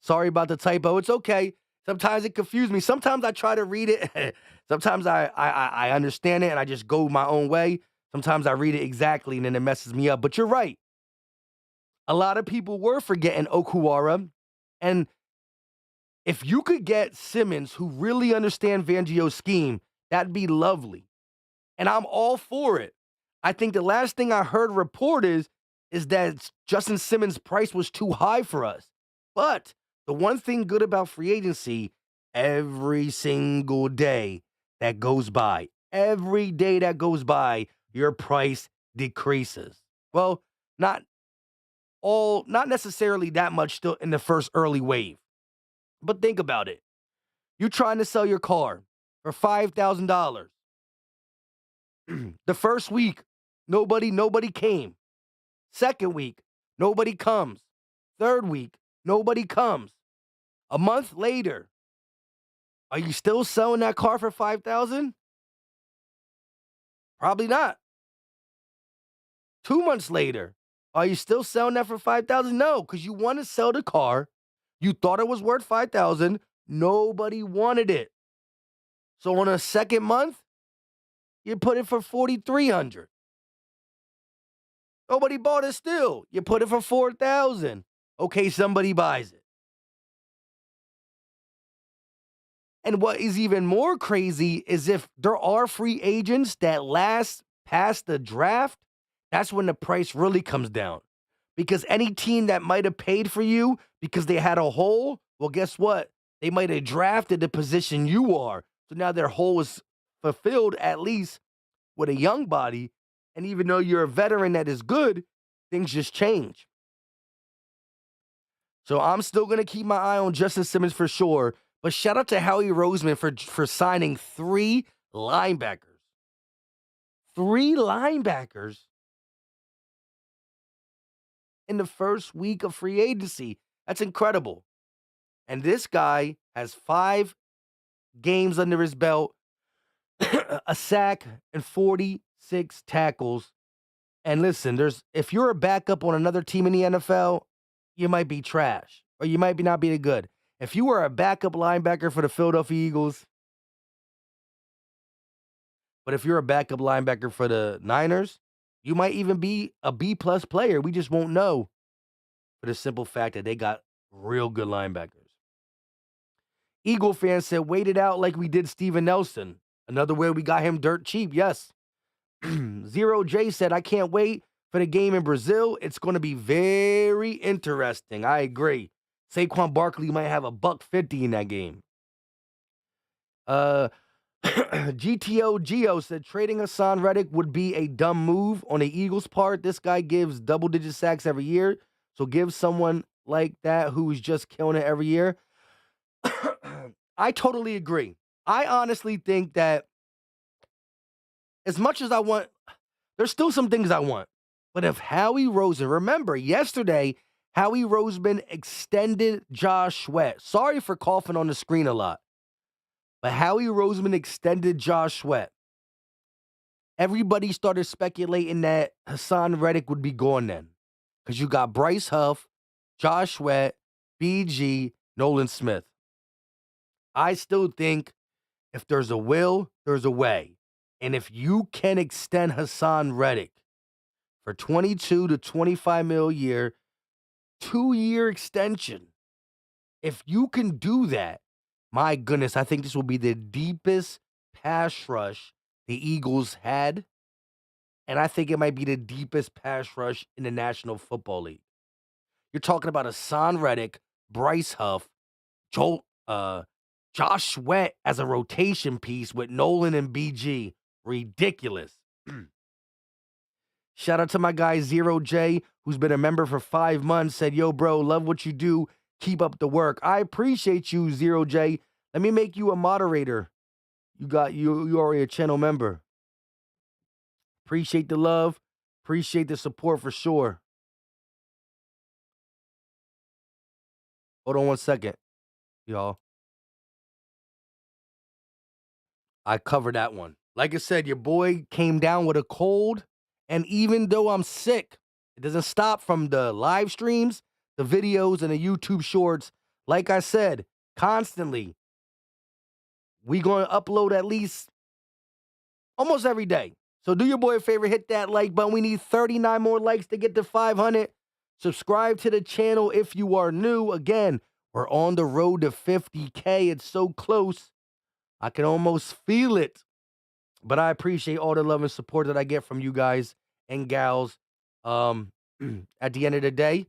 Sorry about the typo. It's okay. Sometimes it confused me. Sometimes I try to read it. Sometimes I understand it and I just go my own way. Sometimes I read it exactly and then it messes me up. But you're right. A lot of people were forgetting Okuwara. And if you could get Simmons, who really understands Fangio's scheme, that'd be lovely. And I'm all for it. I think the last thing I heard report is that Justin Simmons' price was too high for us. But the one thing good about free agency, every single day that goes by, every day that goes by, your price decreases. Well, not necessarily that much still in the first early wave. But think about it. You're trying to sell your car for $5,000. The first week, nobody came. Second week, nobody comes. Third week, nobody comes. A month later, are you still selling that car for $5,000? Probably not. 2 months later, are you still selling that for $5,000? No, because you want to sell the car. You thought it was worth $5,000. Nobody wanted it. So on a second month, you put it for $4,300. Nobody bought it still. You put it for $4,000. Okay, somebody buys it. And what is even more crazy is if there are free agents that last past the draft, that's when the price really comes down. Because any team that might have paid for you because they had a hole, well, guess what? They might have drafted the position you are. So now their hole is fulfilled, at least with a young body. And even though you're a veteran that is good, things just change. So I'm still going to keep my eye on Justin Simmons for sure. But shout out to Howie Roseman for signing 3 linebackers. 3 linebackers in the first week of free agency. That's incredible. And this guy has 5 games under his belt, a sack, and 46 tackles. And listen, if you're a backup on another team in the NFL, you might be trash or you might be not be good. If you were a backup linebacker for the Philadelphia Eagles, but if you're a backup linebacker for the Niners, you might even be a B plus player. We just won't know for the simple fact that they got real good linebackers. Eagle fans said, wait it out like we did Steven Nelson. Another way we got him dirt cheap, yes. Zero J said, I can't wait for the game in Brazil. It's going to be very interesting. I agree. Saquon Barkley might have $150 in that game. GTO Geo said trading Hassan Reddick would be a dumb move on the Eagles' part. This guy gives double-digit sacks every year. So give someone like that who's just killing it every year. I totally agree. I honestly think that as much as I want, there's still some things I want. But if Howie Roseman, remember yesterday, Howie Roseman extended Josh Sweat. Sorry for coughing on the screen a lot. But Howie Roseman extended Josh Sweat. Everybody started speculating that Hassan Reddick would be gone then. Because you got Bryce Huff, Josh Sweat, BG, Nolan Smith. I still think if there's a will, there's a way. And if you can extend Hassan Reddick for $22 to $25 million a year, 2-year extension, if you can do that, my goodness, I think this will be the deepest pass rush the Eagles had. And I think it might be the deepest pass rush in the National Football League. You're talking about Hassan Reddick, Bryce Huff, Josh Sweat as a rotation piece with Nolan and BG. Ridiculous. Shout out to my guy Zero J, who's been a member for 5 months, said, yo, bro, love what you do. Keep up the work. I appreciate you, Zero J. Let me make you a moderator. You already a channel member. Appreciate the love. Appreciate the support for sure. Hold on one second, y'all. I covered that one. Like I said, your boy came down with a cold, and even though I'm sick, it doesn't stop from the live streams, the videos, and the YouTube shorts. Like I said, constantly, we going to upload at least almost every day. So do your boy a favor, hit that like button. We need 39 more likes to get to 500. Subscribe to the channel if you are new. Again, we're on the road to 50K. It's so close. I can almost feel it. But I appreciate all the love and support that I get from you guys and gals. At the end of the day,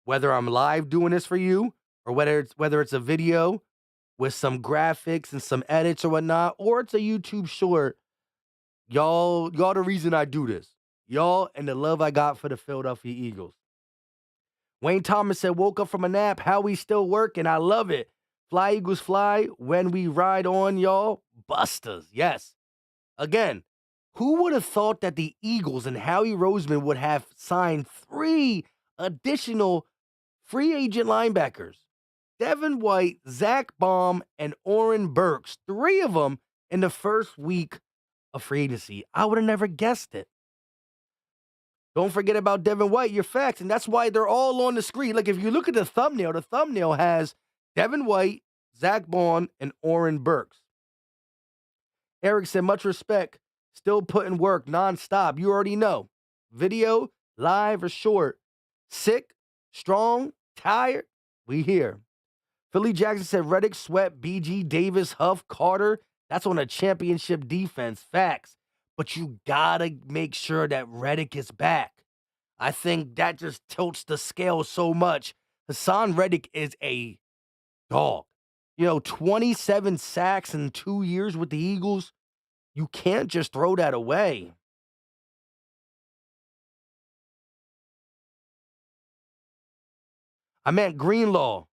whether I'm live doing this for you or whether it's a video with some graphics and some edits or whatnot, or it's a YouTube short, y'all the reason I do this. Y'all and the love I got for the Philadelphia Eagles. Wayne Thomas said, woke up from a nap. How we still working? I love it. Fly Eagles fly when we ride on, y'all. Busters, yes. Again, who would have thought that the Eagles and Howie Roseman would have signed 3 additional free agent linebackers? Devin White, Zach Baum, and Oren Burks. 3 of them in the first week of free agency. I would have never guessed it. Don't forget about Devin White, your facts, and that's why they're all on the screen. Like, if you look at the thumbnail has Devin White, Zach Baum, and Oren Burks. Eric said, much respect, still putting work nonstop. You already know. Video, live, or short. Sick, strong, tired, we here. Philly Jackson said, Reddick, Sweat, BG, Davis, Huff, Carter. That's on a championship defense. Facts. But you gotta make sure that Reddick is back. I think that just tilts the scale so much. Hassan Reddick is a dog. 27 sacks in 2 years with the Eagles. You can't just throw that away. I meant Greenlaw.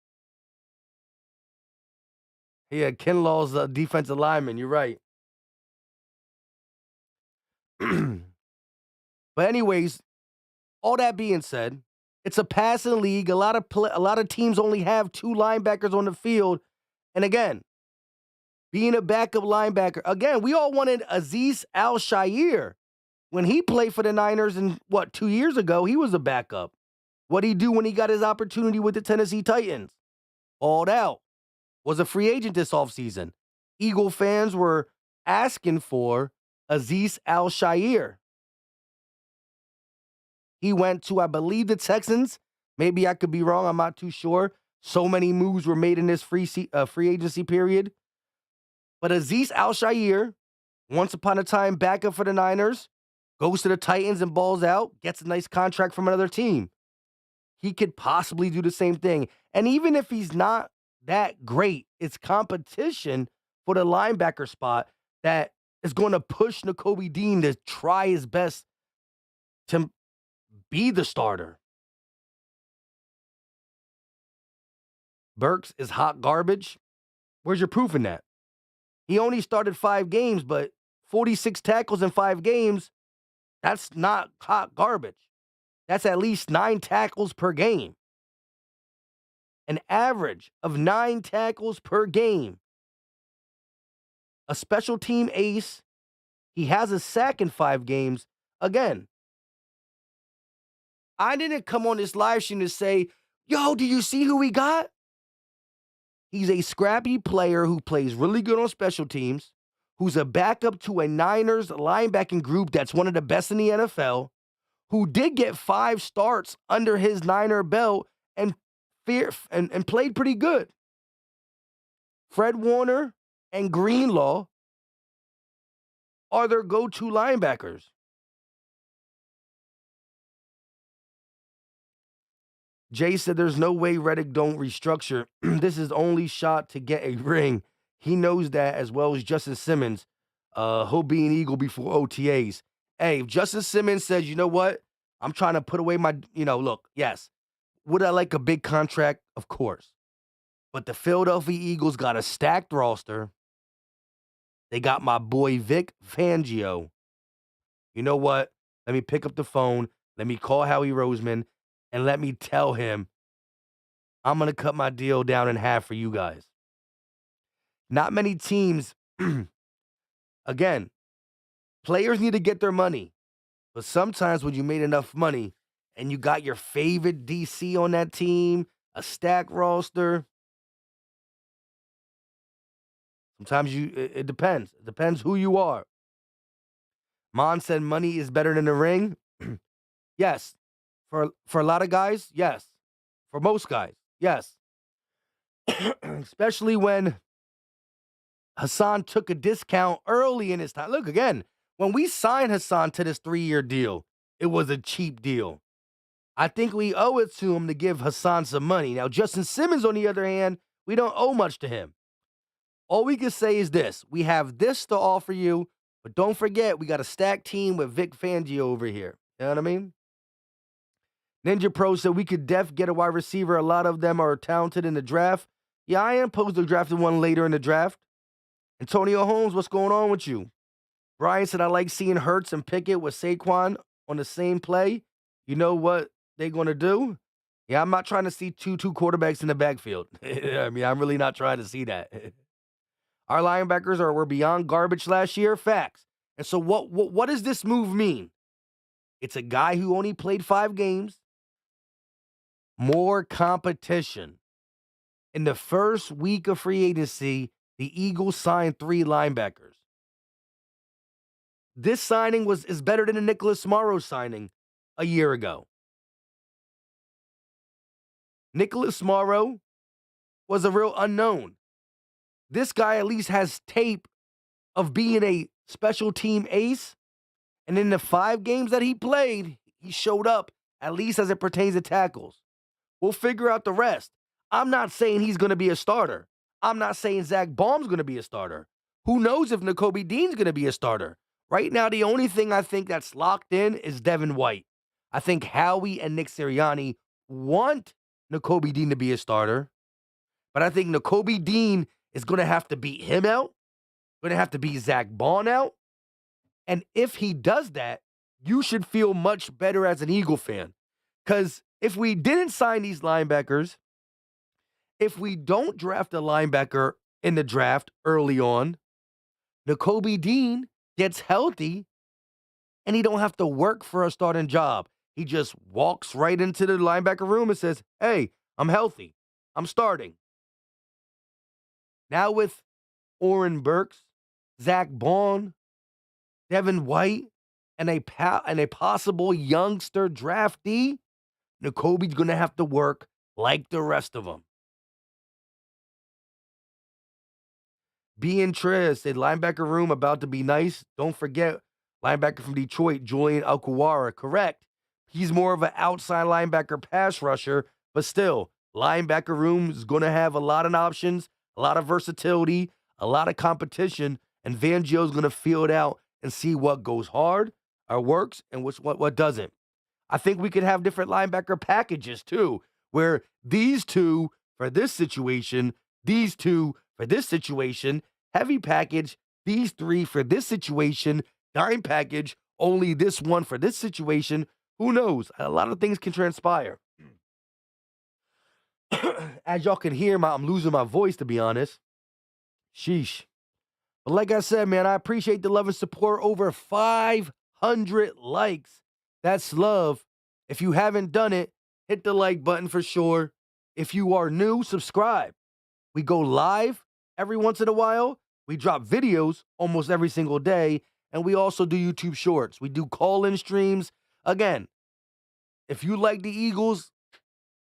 Yeah, Kinlaw's a defensive lineman. You're right. But anyways, all that being said, it's a passing league. A lot of teams only have 2 linebackers on the field. And again, being a backup linebacker, again, we all wanted Azeez Al-Shaair. When he played for the Niners and 2 years ago, he was a backup. What'd he do when he got his opportunity with the Tennessee Titans? Balled out. Was a free agent this offseason. Eagle fans were asking for Azeez Al-Shaair. He went to, I believe, the Texans. Maybe I could be wrong. I'm not too sure. So many moves were made in this free agency period. But Azeez Al-Shaair, once upon a time backup for the Niners, goes to the Titans and balls out, gets a nice contract from another team. He could possibly do the same thing. And even if he's not that great, it's competition for the linebacker spot that is going to push Nakobe Dean to try his best to be the starter. Burks is hot garbage. Where's your proof in that? He only started 5 games, but 46 tackles in 5 games, that's not hot garbage. That's at least 9 tackles per game. An average of 9 tackles per game. A special team ace. He has a sack in 5 games. Again, I didn't come on this live stream to say, yo, do you see who we got? He's a scrappy player who plays really good on special teams, who's a backup to a Niners linebacking group that's one of the best in the NFL, who did get 5 starts under his Niner belt and played pretty good. Fred Warner and Greenlaw are their go-to linebackers. Jay said there's no way Reddick don't restructure. This is only shot to get a ring. He knows that as well as Justin Simmons. He'll be an Eagle before OTAs. Hey, if Justin Simmons says, you know what? I'm trying to put away my, look, yes. Would I like a big contract? Of course. But the Philadelphia Eagles got a stacked roster. They got my boy Vic Fangio. You know what? Let me pick up the phone. Let me call Howie Roseman. And let me tell him, I'm going to cut my deal down in half for you guys. Not many teams, again, players need to get their money. But sometimes when you made enough money and you got your favorite DC on that team, a stacked roster, sometimes it depends. It depends who you are. Mon said money is better than the ring. Yes. For a lot of guys, yes. For most guys, yes. Especially when Hassan took a discount early in his time. Look, again, when we signed Hassan to this 3-year deal, it was a cheap deal. I think we owe it to him to give Hassan some money. Now, Justin Simmons, on the other hand, we don't owe much to him. All we can say is this. We have this to offer you, but don't forget, we got a stacked team with Vic Fangio over here. You know what I mean? Ninja Pro said we could get a wide receiver. A lot of them are talented in the draft. Yeah, I am opposed to drafting one later in the draft. Antonio Holmes, what's going on with you? Brian said, I like seeing Hurts and Pickett with Saquon on the same play. You know what they're going to do? Yeah, I'm not trying to see two quarterbacks in the backfield. I mean, I'm really not trying to see that. Our linebackers were beyond garbage last year. Facts. And so what does this move mean? It's a guy who only played 5 games. More competition. In the first week of free agency, the Eagles signed 3 linebackers. This signing is better than the Nicholas Morrow signing a year ago. Nicholas Morrow was a real unknown. This guy at least has tape of being a special team ace. And in the 5 games that he played, he showed up, at least as it pertains to tackles. We'll figure out the rest. I'm not saying he's going to be a starter. I'm not saying Zach Baum's going to be a starter. Who knows if Nakobe Dean's going to be a starter? Right now, the only thing I think that's locked in is Devin White. I think Howie and Nick Sirianni want Nakobe Dean to be a starter. But I think Nakobe Dean is going to have to beat him out. Going to have to beat Zach Baum out. And if he does that, you should feel much better as an Eagle fan. Because if we didn't sign these linebackers, if we don't draft a linebacker in the draft early on, Nakobe Dean gets healthy and he don't have to work for a starting job. He just walks right into the linebacker room and says, hey, I'm healthy. I'm starting. Now with Oren Burks, Zach Bond, Devin White, and a possible youngster draftee, Nakobe's going to have to work like the rest of them. Being Trez said, linebacker room about to be nice. Don't forget, linebacker from Detroit, Julian Alcuara. Correct. He's more of an outside linebacker pass rusher, but still, linebacker room is going to have a lot of options, a lot of versatility, a lot of competition, and Fangio's going to feel it out and see what goes hard or works and what doesn't. I think we could have different linebacker packages too, where these two for this situation, these two for this situation, heavy package, these three for this situation, dime package, only this one for this situation. Who knows? A lot of things can transpire. As y'all can hear, I'm losing my voice, to be honest. Sheesh. But like I said, man, I appreciate the love and support. Over 500 likes. That's love. If you haven't done it, hit the like button for sure. If you are new, subscribe. We go live every once in a while. We drop videos almost every single day. And we also do YouTube shorts. We do call-in streams. Again, if you like the Eagles,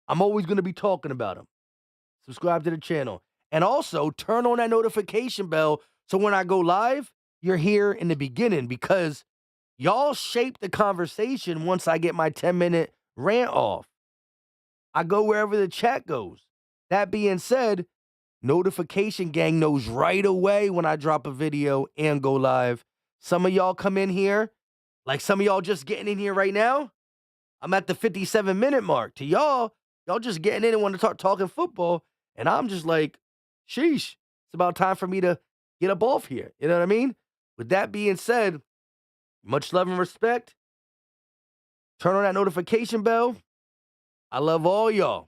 I'm always going to be talking about them. Subscribe to the channel. And also, turn on that notification bell so when I go live, you're here in the beginning, because y'all shape the conversation once I get my 10-minute rant off. I go wherever the chat goes. That being said, notification gang knows right away when I drop a video and go live. Some of y'all come in here, like some of y'all just getting in here right now. I'm at the 57-minute mark. To y'all just getting in and want to start talking football, and I'm just like, sheesh, it's about time for me to get up off here. You know what I mean? With that being said, much love and respect. Turn on that notification bell. I love all y'all.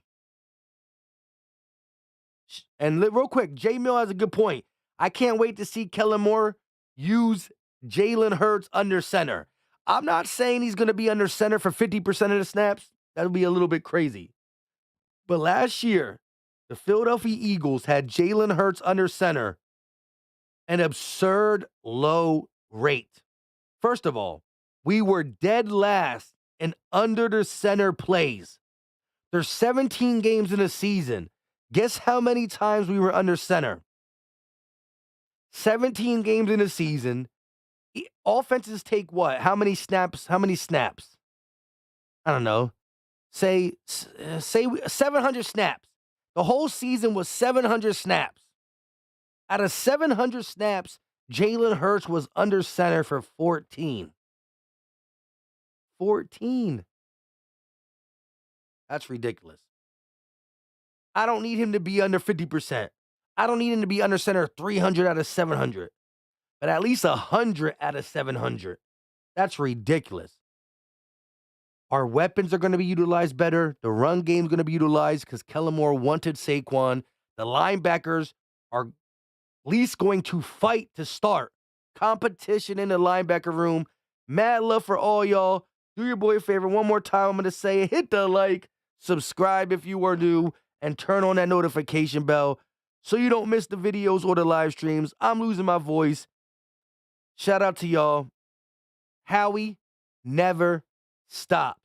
And real quick, J Mill has a good point. I can't wait to see Kellen Moore use Jalen Hurts under center. I'm not saying he's going to be under center for 50% of the snaps. That would be a little bit crazy. But last year, the Philadelphia Eagles had Jalen Hurts under center, an absurd low rate. First of all, we were dead last in under the center plays. There's 17 games in a season. Guess how many times we were under center? 17 games in a season. Offenses take what? How many snaps? I don't know. Say 700 snaps. The whole season was 700 snaps. Out of 700 snaps, Jalen Hurts was under center for 14. 14. That's ridiculous. I don't need him to be under 50%. I don't need him to be under center 300 out of 700. But at least 100 out of 700. That's ridiculous. Our weapons are going to be utilized better. The run game is going to be utilized because Kellen Moore wanted Saquon. The linebackers are at least going to fight to start. Competition in the linebacker room. Mad love for all y'all. Do your boy a favor. One more time, I'm going to say, hit the like, subscribe if you are new, and turn on that notification bell so you don't miss the videos or the live streams. I'm losing my voice. Shout out to y'all. Howie never stops.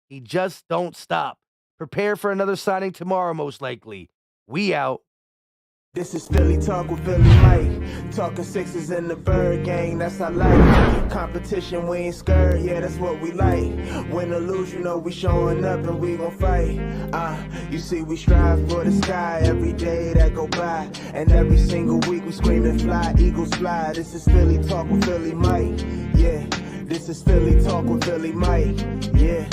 He just don't stop. Prepare for another signing tomorrow, most likely. We out. This is Philly Talk with Philly Mike. Talking sixes in the bird gang, that's our life. Competition, we ain't scared, yeah, that's what we like. Win or lose, you know we showing up and we gon' fight. You see we strive for the sky every day that go by. And every single week we scream and fly, eagles fly. This is Philly Talk with Philly Mike, yeah. This is Philly Talk with Philly Mike, yeah.